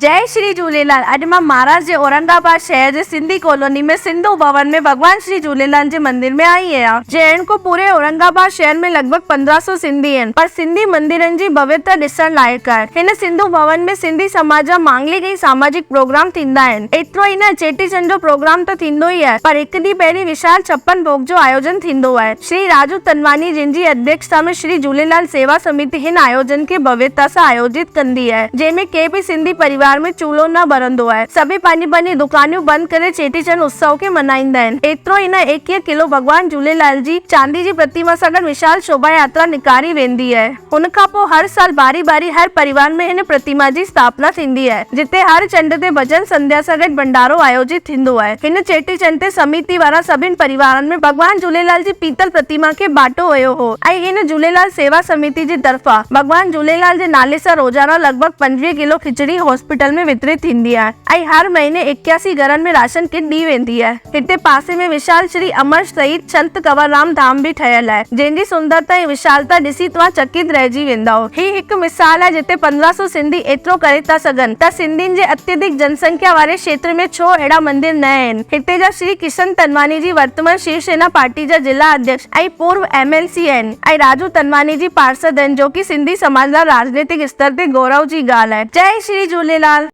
जय श्री झूलेलाल। अॼु मां महाराष्ट्र जे औरंगाबाद शहर जे सिंधी कॉलोनी में सिंधु भवन में भगवान श्री झूलेलाल जे मंदिर में आई आहियां। जैन को पूरे औरंगाबाद शहर में लगभग 1500 सिंधी आहिनि, पर सिंधी मंदिरनि जी भव्यता ॾिसण लाइक़ु आहे। हिन सिंधु भवन में सिंधी समाज जा मांगलिक ऐं सामाजिक प्रोग्राम थींदा आहिनि। एतिरो ई न, चेटीचंड जो प्रोग्राम त थींदो ई आहे, पर हिकु ॾींहुं पहिरीं विशाल छप्पन भोग जो आयोजन थींदो आहे। श्री राजू तनवानी जिन जी अध्यक्षता में श्री झूलेलाल सेवा समिति हिन आयोजन खे भव्यता सां आयोजित कंदी आहे, जंहिंमें के बि सिंधी परिवार में चूल्हो न बरंदो आहे। सभई पंहिंजी पंहिंजी दुकानियूं बंदि करे चेटीचंड उत्सव खे मनाईंदा आहिनि। एतिरो ई न, 21 किलो भगवान झूलेलाल जी चांदी जी प्रतिमा सां गॾु विशाल शोभा यात्रा निकारी वेंदी आहे। हुन खां पोइ हर साल बारी बारी हर परिवार में हिन प्रतिमा जी स्थापना थींदी आहे, जिते हर चंड ते भजन संध्या सां गॾु भंडारो आयोजित थींदो आहे। हिन चेटीचंड ते समिति वारा सभिनि परिवारनि में भगवान झूलेलाल जी पीतल प्रतिमा खे बांटो वियो हो ऐं हिन झूलेलाल सेवा समिति जी तरफ़ां भगवान झूलेलाल जे नाले सां रोजाना लगभग 25 किलो खिचड़ी हॉस्पिटल में वितरित थींदी आहे ऐं हर महीने 81 घरनि में राशन किट ॾी वेंदी आहे। हिते पासे में विशाल श्री अमर शहीद संत कंवरराम धाम भी ठहियल आहे, जंहिंजी सुंदरता ऐं विशालता ॾिसी तव्हां चकित रहिजी वेंदव। ही हिकु मिसाल आहे जिते 1500 सिंधी एतिरो करे था सघनि त सिंधियुनि जे अत्यधिक जनसंख्या वारे क्षेत्र में छो अहिड़ा मंदिर न आहिनि। हिते जा श्री किशन तनवानी जी वर्तमान शिवसेना पार्टी जा जिला अध्यक्ष ऐं पूर्व MLC आहिनि ऐं राजू तनवानी जी पार्षद आहिनि, जो कि सिंधी समाज लाइ राजनीतिक स्तर ते गौरव जी ॻाल्हि आहे। जय श्री झूलेलाल।